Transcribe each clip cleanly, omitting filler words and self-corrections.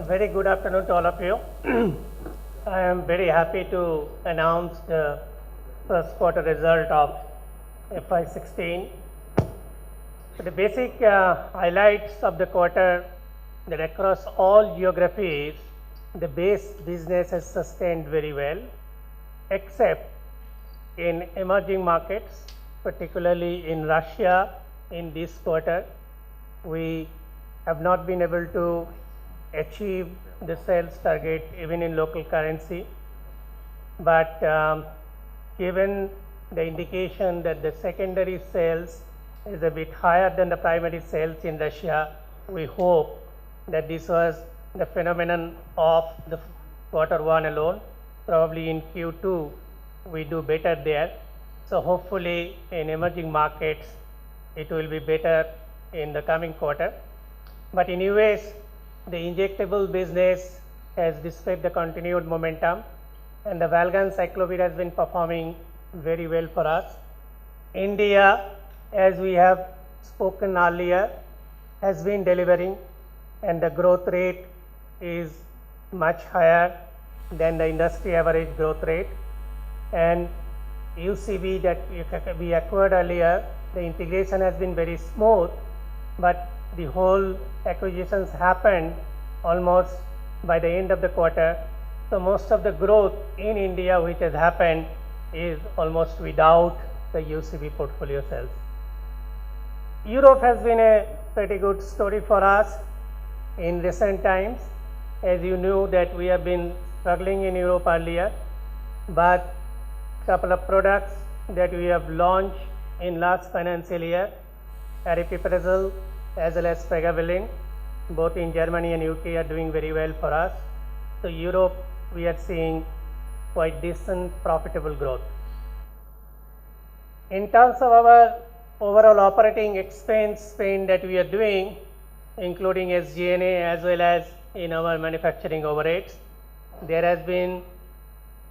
Very good afternoon to all of you. I am very happy to announce the first quarter result of FY16. So the basic highlights of the quarter that across all geographies, the base business has sustained very well, except in emerging markets, particularly in Russia in this quarter. We have not been able to achieve the sales target even in local currency, but given the indication that the secondary sales is a bit higher than the primary sales in Russia, we hope that this was the phenomenon of the quarter one alone. Probably in Q2 we do better there. So hopefully in emerging markets it will be better in the coming quarter. But in US, the injectable business has displayed the continued momentum, and the Valgan cyclovir has been performing very well for us. India, as we have spoken earlier, has been delivering, and the growth rate is much higher than the industry average growth rate. And UCB that we acquired earlier, the integration has been very smooth, but the whole acquisitions happened almost by the end of the quarter. So most of the growth in India which has happened is almost without the UCB portfolio sales. Europe has been a pretty good story for us in recent times. As you knew that we have been struggling in Europe earlier, but couple of products that we have launched in last financial year, aripiprazole as well as pregabalin, both in Germany and UK are doing very well for us. So Europe, we are seeing quite decent profitable growth. In terms of our overall operating expense spend that we are doing, including SG&A as well as in our manufacturing overheads, there has been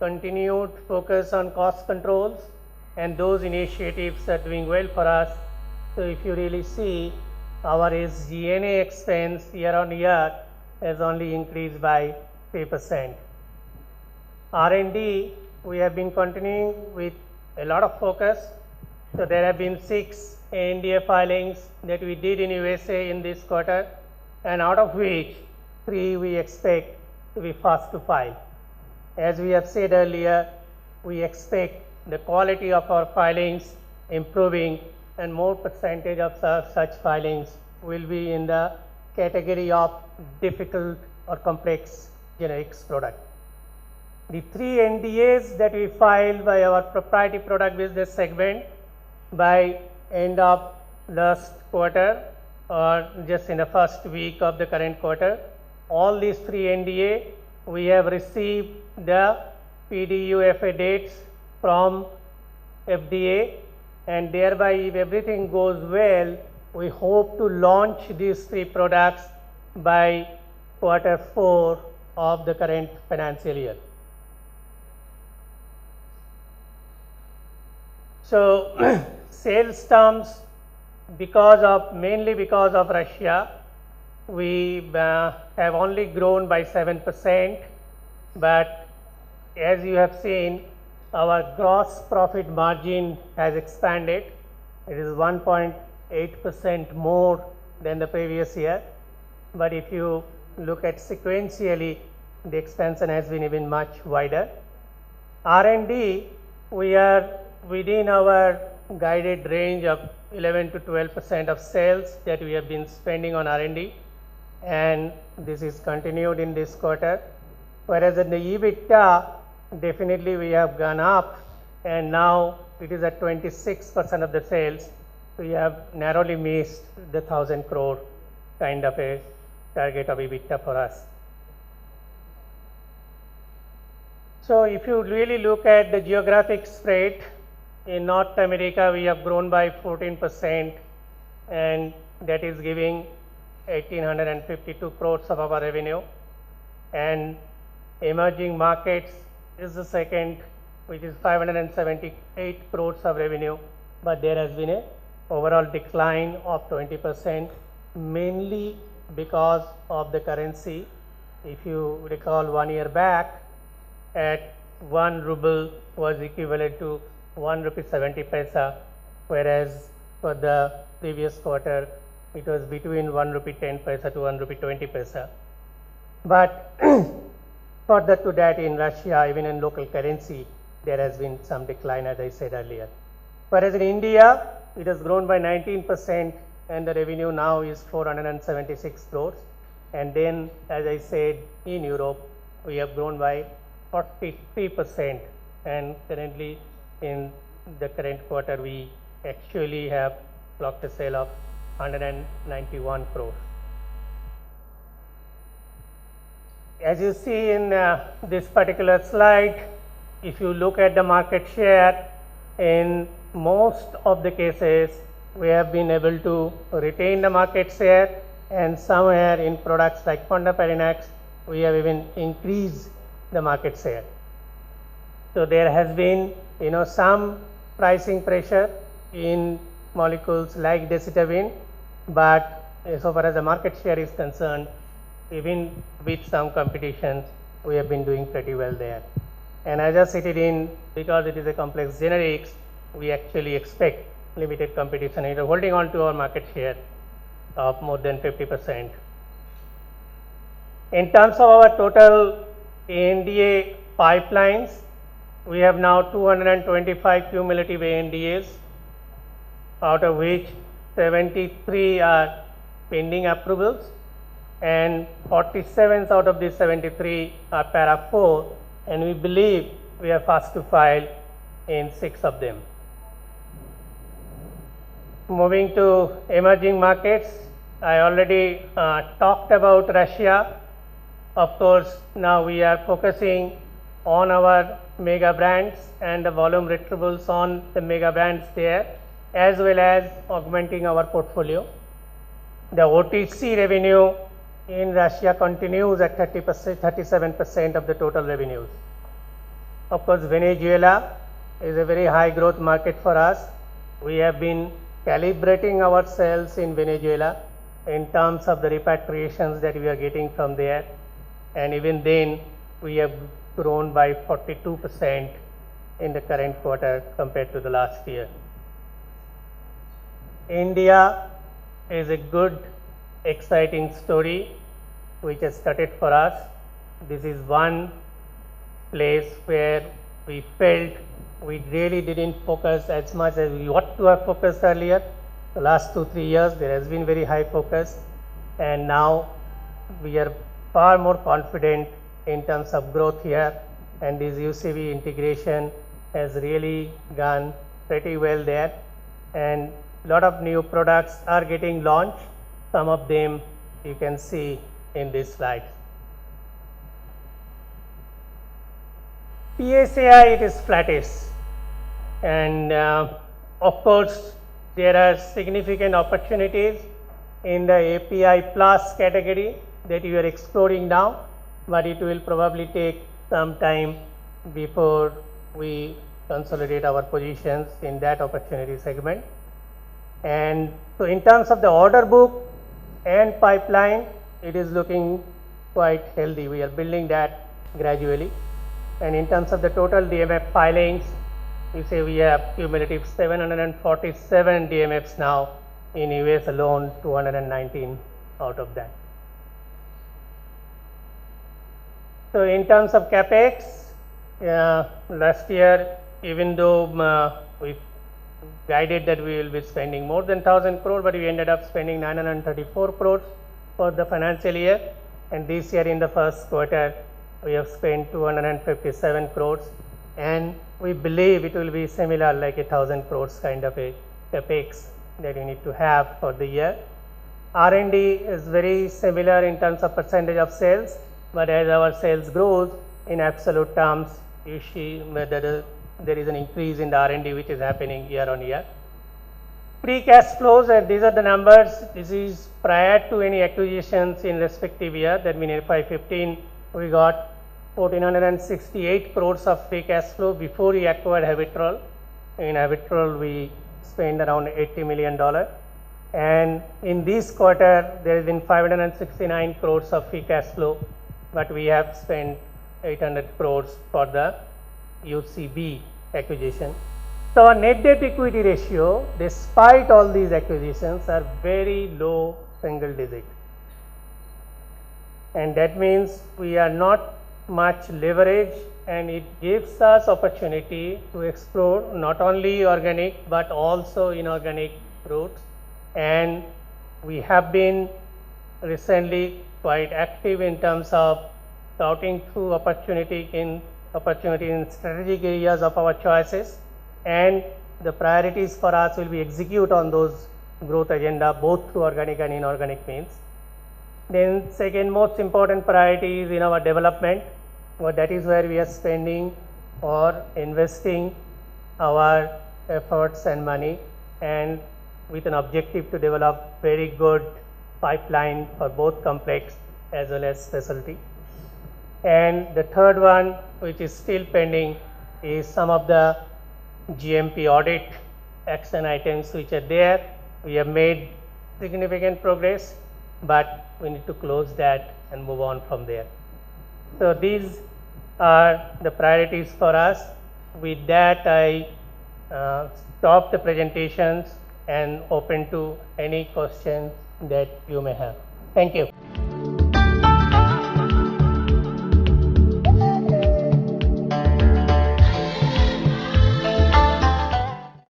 continued focus on cost controls, and those initiatives are doing well for us. So if you really see, our SG&A expense year on year has only increased by 3%. R&D, we have been continuing with a lot of focus. So there have been 6 ANDA filings that we did in USA in this quarter, and out of which 3 we expect to be fast to file. As we have said earlier, we expect the quality of our filings improving, and more percentage of such filings will be in the category of difficult or complex generics product. The 3 NDAs that we filed by our proprietary product business segment by end of last quarter or just in the first week of the current quarter, all these 3 NDA we have received the PDUFA dates from FDA, and thereby if everything goes well, we hope to launch these 3 products by quarter 4 of the current financial year. So sales terms, mainly because of Russia, we have only grown by 7%, but as you have seen, our gross profit margin has expanded. It is 1.8% more than the previous year, but if you look at sequentially, the expansion has been even much wider. R&D, we are within our guided range of 11 to 12% of sales that we have been spending on R&D, and this is continued in this quarter. Whereas in the EBITDA, definitely we have gone up, and now it is at 26% of the sales. We have narrowly missed the 1,000 crore kind of a target of EBITDA for us. So if you really look at the geographic spread, in North America we have grown by 14%, and that is giving 1,852 crores of our revenue. And emerging markets is the second, which is 578 crores of revenue, but there has been a overall decline of 20%, mainly because of the currency if you recall 1 year back, at 1 ruble was equivalent to 1 rupee 70 paisa, whereas for the previous quarter it was between 1 rupee 10 paisa to 1 rupee 20 paisa. But further to that, in Russia, even in local currency, there has been some decline, as I said earlier. Whereas in India, it has grown by 19% and the revenue now is 476 crores. And then, as I said, in Europe, we have grown by 43%, and currently in the current quarter, we actually have clocked a sale of 191 crores. As you see in this particular slide, if you look at the market share, in most of the cases, we have been able to retain the market share, and somewhere in products like Fondaparinux, we have even increased the market share. So there has been, some pricing pressure in molecules like decitabine, but so far as the market share is concerned, even with some competitions, we have been doing pretty well there. And as I stated in, because it is a complex generics, we actually expect limited competition. It is holding on to our market share of more than 50%. In terms of our total ANDA pipelines, we have now 225 cumulative ANDAs, out of which 73 are pending approvals, and 47 out of these 73 are para 4, and we believe we are fast to file in 6 of them. Moving to emerging markets, I already talked about Russia. Of course, now we are focusing on our mega brands and the volume retrievals on the mega brands there, as well as augmenting our portfolio. The OTC revenue in Russia continues at 37% of the total revenues. Of course, Venezuela is a very high growth market for us. We have been calibrating ourselves in Venezuela in terms of the repatriations that we are getting from there, and even then we have grown by 42% in the current quarter compared to the last year. India is a good, exciting story which has started for us. This is one place where we felt we really didn't focus as much as we ought to have focused earlier. The last 2-3 years there has been very high focus, and now we are far more confident in terms of growth here, and this UCB integration has really gone pretty well there, and a lot of new products are getting launched. Some of them you can see in this slide. PSAI, it is flattish, and of course there are significant opportunities in the API plus category that you are exploring now, but it will probably take some time before we consolidate our positions in that opportunity segment. And so in terms of the order book and pipeline, it is looking quite healthy. We are building that gradually. And in terms of the total DMF filings, we say we have cumulative 747 DMFs now in US alone, 219 out of that. So in terms of capex, last year, even though we guided that we will be spending more than 1,000 crore, but we ended up spending 934 crores for the financial year, and this year in the first quarter we have spent 257 crores, and we believe it will be similar, like 1,000 crores kind of a capex that you need to have for the year. R&D is very similar in terms of percentage of sales, but as our sales grows in absolute terms, you see whether there is an increase in the R&D which is happening year on year. Free cash flows, and these are the numbers. This is prior to any acquisitions in respective year. That means in FY15 we got 1,468 crores of free cash flow before we acquired Habitrol. In Habitrol we spent around $80 million, and in this quarter there has been 569 crores of free cash flow, but we have spent 800 crores for the UCB acquisition. So our net debt equity ratio, despite all these acquisitions, are very low single digit. And that means we are not much leverage, and it gives us opportunity to explore not only organic but also inorganic routes. And we have been recently quite active in terms of scouting through opportunity in strategic areas of our choices, and the priorities for us will be execute on those growth agenda both through organic and inorganic means. Then second most important priority is in our development. Well, that is where we are spending or investing our efforts and money, and with an objective to develop very good pipeline for both complex as well as specialty. And the third one, which is still pending, is some of the GMP audit action items which are there. We have made significant progress, but we need to close that and move on from there. So these are the priorities for us. With that, I stop the presentations and open to any questions that you may have. Thank you.